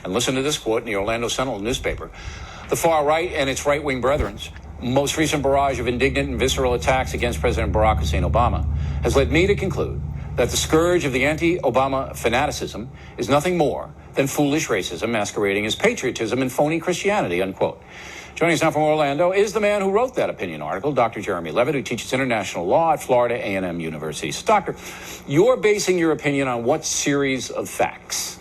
And listen to this quote in the Orlando Sentinel newspaper. The far right and its right-wing brethren's most recent barrage of indignant and visceral attacks against President Barack Hussein Obama has led me to conclude that the scourge of the anti-Obama fanaticism is nothing more than foolish racism masquerading as patriotism and phony Christianity, unquote. Joining us now from Orlando is the man who wrote that opinion article, Dr. Jeremy Levitt, who teaches international law at Florida A&M University. So, Doctor, you're basing your opinion on what series of facts?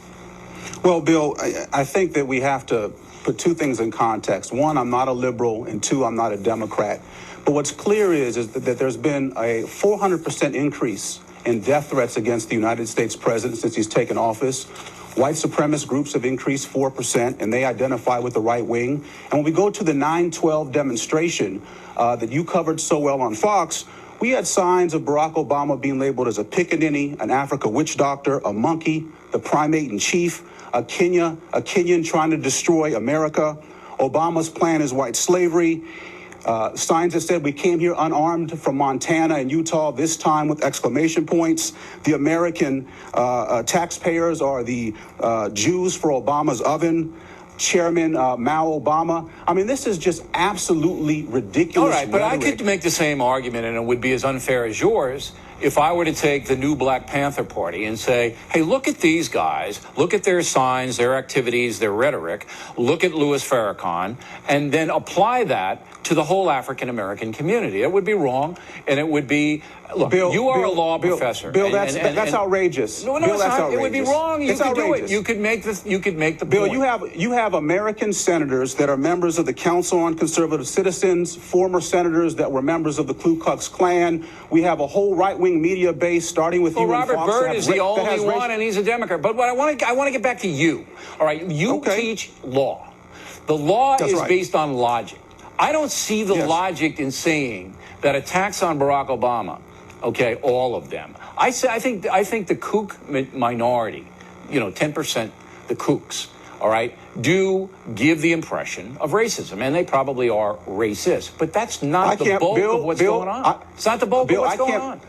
Well, Bill, I think that we have to put two things in context. One, I'm not a liberal, and two, I'm not a Democrat. But what's clear is that there's been a 400% increase in death threats against the United States president since he's taken office. White supremacist groups have increased 4%, and they identify with the right wing. And when we go to the 9/12 demonstration that you covered so well on Fox, we had signs of Barack Obama being labeled as a pickaninny, an Africa witch doctor, a monkey, the primate in chief, a Kenyan trying to destroy America. Obama's plan is white slavery. Signs that said we came here unarmed from Montana and Utah, this time with exclamation points. The American taxpayers are the Jews for Obama's oven. Chairman Mao Obama. I mean, this is just absolutely ridiculous. All right, but I could make the same argument, and it would be as unfair as yours, if I were to take the new Black Panther Party and say, hey, look at these guys, look at their signs, their activities, their rhetoric, look at Louis Farrakhan, and then apply that to the whole African-American community. It would be wrong, and it would be, look, Bill, you are a law professor. Bill, that's outrageous. No, Bill, it's not. outrageous. It would be wrong. You could do it. You could make the Bill, point. you have American senators that are members of the Council on Conservative Citizens, former senators that were members of the Ku Klux Klan. We have a whole right-wing media base, starting with you and Robert Fox. Byrd is the only one, and he's a Democrat. But what I want to get back to you. All right, you teach law. The law is based on logic. I don't see the logic in saying that attacks on Barack Obama, okay, all of them. I think the kook minority, 10%, the kooks, all right, do give the impression of racism, and they probably are racist. But that's not the bulk of what's going on. It's not the bulk of what's going on.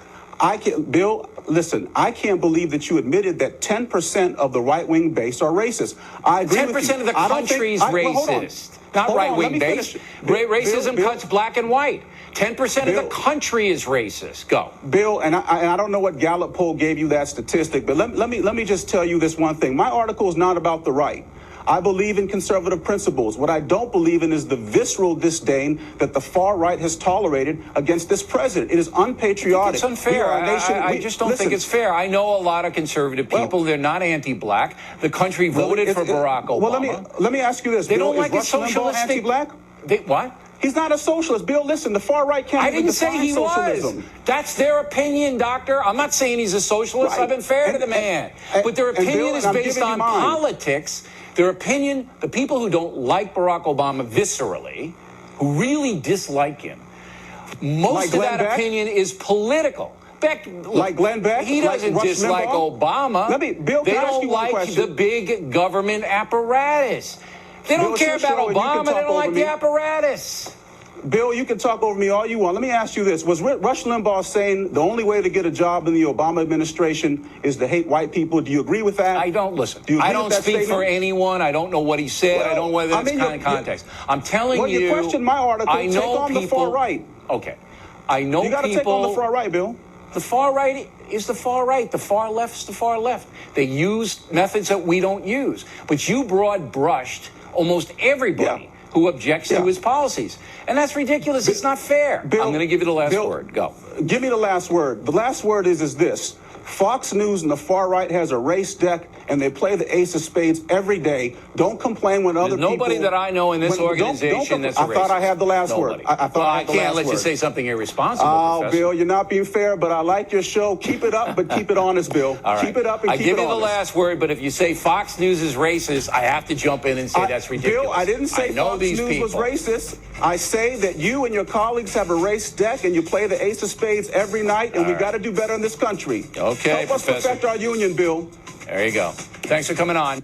Bill, listen, I can't believe that you admitted that 10% of the right-wing base are racist. I agree with you. 10% of the country's racist. Not right-wing based. Racism cuts black and white. 10% of the country is racist. Go. Bill, and I don't know what Gallup poll gave you that statistic, but let me just tell you this one thing. My article is not about the right. I believe in conservative principles. What I don't believe in is the visceral disdain that the far right has tolerated against this president. It is unpatriotic. It's unfair. I just don't think it's fair. I know a lot of conservative people. They're not anti-black. The country voted for Barack Obama. Well, let me ask you this. They Bill, don't like is Rush Limbaugh anti-black? What? He's not a socialist. Bill, listen, the far right can't even define socialism. Was. That's their opinion, doctor. I'm not saying he's a socialist. Right. I've been fair to the man. But their opinion is based on politics. Their opinion, the people who don't like Barack Obama viscerally, who really dislike him, most of that opinion is political. Beck, like Glenn Beck? He doesn't dislike Obama. Bill, they don't like the big government apparatus. They don't care about Obama. They don't like the apparatus. Bill, you can talk over me all you want. Let me ask you this. Was Rush Limbaugh saying the only way to get a job in the Obama administration is to hate white people? Do you agree with that? I don't listen. I don't speak for anyone. I don't know what he said. I don't know whether that's kind of context. I'm telling you. Well, you questioned my article. I know take on the far right. Okay. I know people. You got to take on the far right, Bill. The far right is the far right. The far left is the far left. They use methods that we don't use. But you broad brushed almost everybody who objects to his policies. And that's ridiculous. It's not fair. Bill, I'm going to give you the last word. Go. Give me the last word. The last word is this. Fox News and the far right has a race deck, and they play the ace of spades every day. Don't complain when other people... Nobody that I know in this organization that's a racist. I thought I had the last word. I can't let you say something irresponsible, Professor. Bill, you're not being fair, but I like your show. Keep it up, but keep it honest, Bill. All right. Keep it up and keep it honest. I give you the last word, but if you say Fox News is racist, I have to jump in and say that's ridiculous. Bill, I didn't say Fox News was racist. I say that you and your colleagues have a race deck, and you play the ace of spades every night, and we've got to do better in this country. Okay, Help us protect our union, Bill. There you go. Thanks for coming on.